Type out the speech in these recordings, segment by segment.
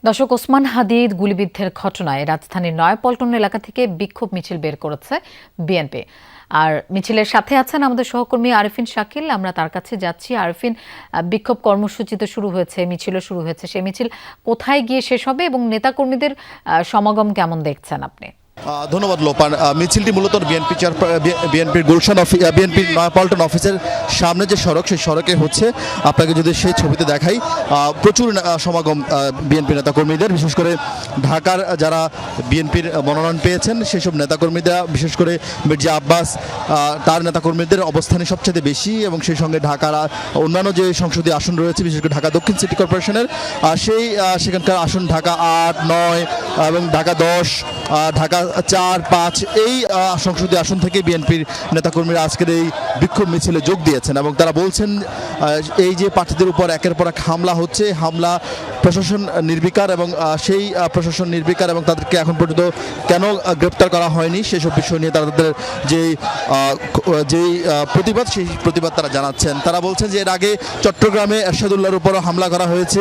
দর্শক, ওসমান হাদির গুলিবিদ্ধের ঘটনায় রাজধানীর নয়াপল্টন এলাকা থেকে বিক্ষোভ মিছিল বের করেছে বিএনপি। আর মিছিলের সাথে আছেন আমাদের সহকর্মী আরিফিন শাকিল। আমরা তার কাছে যাচ্ছি। আরিফিন, বিক্ষোভ কর্মসূচি তো শুরু হয়েছে, মিছিলও শুরু হয়েছে। সেই মিছিল কোথায় গিয়ে শেষ হবে এবং নেতাকর্মীদের সমাগম কেমন দেখছেন আপনি? ধন্যবাদ লোপান। মিছিলটি মূলত বিএনপির গুলশান বিএনপির নয়াপল্টন অফিসের সামনে যে সড়ক, সেই সড়কে হচ্ছে। আপনাকে যদি সেই ছবিতে দেখাই, প্রচুর সমাগম বিএনপি নেতাকর্মীদের, বিশেষ করে ঢাকার যারা বিএনপির মনোনয়ন পেয়েছেন সেসব নেতাকর্মীরা, বিশেষ করে মির্জা আব্বাস, তার নেতাকর্মীদের অবস্থানই সবচেয়ে বেশি। এবং সেই সঙ্গে ঢাকার অন্যান্য যে সংসদীয় আসন রয়েছে, বিশেষ করে ঢাকা দক্ষিণ সিটি কর্পোরেশনের সেখানকার আসন ঢাকা ৮, ৯ এবং ঢাকা ১০, ঢাকা ৪, ৫ এই সংসদীয় আসন থেকে বিএনপির নেতাকর্মীরা আজকের এই বিক্ষোভ মিছিলে যোগ দিয়েছেন। এবং তারা বলছেন, এই যে প্রার্থীদের উপর একের পর এক হামলা হচ্ছে, হামলা প্রশাসন নির্বিকার, এবং সেই প্রশাসন নির্বিকার এবং তাদেরকে এখন পর্যন্ত কেন গ্রেপ্তার করা হয়নি সেসব বিষয় নিয়ে তাদের যেই প্রতিবাদ, সেই প্রতিবাদ তারা জানাচ্ছেন। তারা বলছেন যে এর আগে চট্টগ্রামে এরশাদুল্লাহর উপরও হামলা করা হয়েছে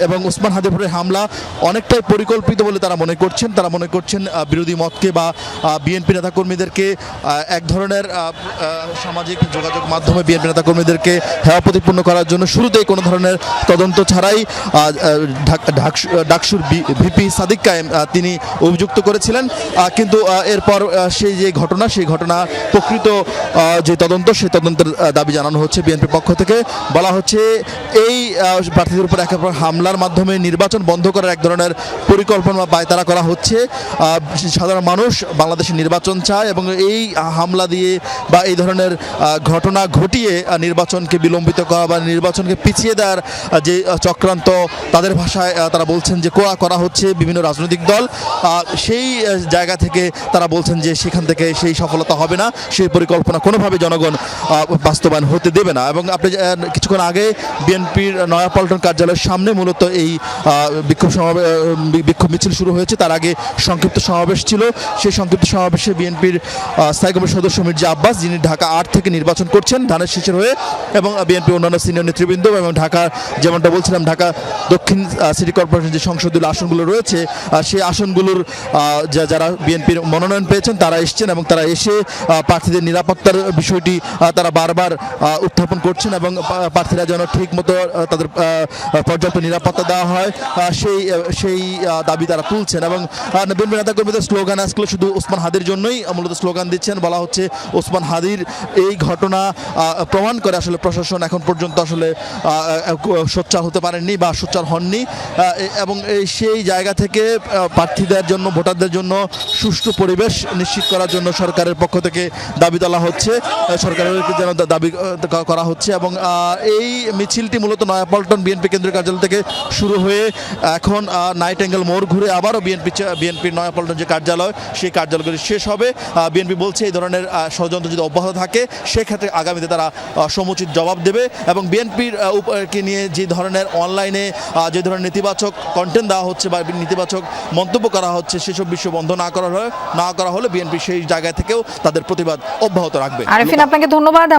এবং ওসমান হাদির উপরে হামলা অনেকটাই পরিকল্পিত বলে তারা মনে করছেন। তারা মনে করছেন বিরোধী মতকে বা বিএনপি নেতাকর্মীদেরকে এক ধরনের সামাজিক যোগাযোগ মাধ্যমে বিএনপি নেতাকর্মীদেরকে হেয় প্রতিপন্ন করার জন্য শুরুতেই কোনো ধরনের তদন্ত ছাড়াই ডাকসুর ভিপি সাদিক কায়েম তিনি অভিযুক্ত করেছিলেন। কিন্তু এরপর সেই যে ঘটনা, সেই ঘটনা প্রকৃত যে তদন্ত, সেই তদন্তের দাবি জানানো হচ্ছে বিএনপির পক্ষ থেকে। বলা হচ্ছে এই প্রার্থীদের উপর একের পর হামলার মাধ্যমে নির্বাচন বন্ধ করার এক ধরনের পরিকল্পনা বা পায়তারা করা হচ্ছে। সাধারণ মানুষ বাংলাদেশে নির্বাচন চায় এবং এই হামলা দিয়ে বা এই ধরনের ঘটনা ঘটিয়ে নির্বাচনকে বিলম্বিত করা বা নির্বাচনকে পিছিয়ে দেওয়ার যে চক্রান্ত, তাদের ভাষায় তারা বলছেন যে করা হচ্ছে বিভিন্ন রাজনৈতিক দল। সেই জায়গা থেকে তারা বলছেন যে সেখান থেকে সেই সফলতা হবে না, সেই পরিকল্পনা কোনোভাবে জনগণ বাস্তবায়ন হতে দেবে না। এবং আপনি কিছুক্ষণ আগে বিএনপির নয়াপল্টন কার্যালয়ের সামনে মূলত এই বিক্ষোভ মিছিল শুরু হয়েছে। তার আগে সংক্ষিপ্ত সমাবেশ ছিল। সেই সংক্ষিপ্ত সমাবেশে বিএনপির স্থায়ী কমিটির সদস্য মির্জা আব্বাস, যিনি ঢাকা ৮ থেকে নির্বাচন করছেন ধানের শীষের হয়ে, এবং বিএনপি অন্যান্য সিনিয়র নেতৃবৃন্দ এবং ঢাকা, যেমনটা বলছিলাম, ঢাকা দক্ষিণ সিটি কর্পোরেশন যে সংসদীয় আসনগুলো রয়েছে, সেই আসনগুলোর যারা বিএনপির মনোনয়ন পেয়েছেন তারা এসছেন এবং তারা এসে প্রার্থীদের নিরাপত্তার বিষয়টি তারা বারবার উত্থাপন করছেন এবং প্রার্থীরা যেন ঠিক মতো তাদের পর্যাপ্ত নিরাপত্তা দেওয়া হয় সেই দাবি তারা তুলছেন। এবং বিএনপি নেতাকর্মীদের স্লোগান আজকে শুধু ওসমান হাদির জন্যই মূলত স্লোগান দিচ্ছেন। বলা হচ্ছে ওসমান হাদির এই ঘটনা প্রমাণ করে আসলে প্রশাসন এখন পর্যন্ত আসলে সোচ্চার হতে পারেননি বা সোচ্চার হননি, এবং সেই জায়গা থেকে প্রার্থীদের জন্য, ভোটারদের জন্য সুষ্ঠু পরিবেশ নিশ্চিত করার জন্য সরকারের পক্ষ থেকে দাবি তোলা হচ্ছে, সরকারের যেন দাবি করা হচ্ছে। এবং এই মিছিলটি মূলত নয়াপল্টন বিএনপি কেন্দ্রীয় কার্যালয় থেকে শুরু হয়ে এখন নাইট অ্যাঙ্গেল মোড় ঘুরে আবারও বিএনপির নয়াপল্টন যে কার্যালয়, সেই কার্যালয়গুলি শেষ হবে। বিএনপি বলছে এই ধরনের ষড়যন্ত্র যদি অব্যাহত থাকে সেক্ষেত্রে আগামীতে তারা সমুচিত জবাব দেবে। এবং বিএনপির উপরকে নিয়ে যে ধরনের অনলাইনে যে ধরনের নেতিবাচক কন্টেন্ট দেওয়া হচ্ছে বা নেতিবাচক মন্তব্য করা হচ্ছে, সেসব বিষয় বন্ধ না করা হলে বিএনপি সেই জায়গা থেকেও তাদের প্রতিবাদ অব্যাহত রাখবে। আরিফিন, আপনাকে ধন্যবাদ।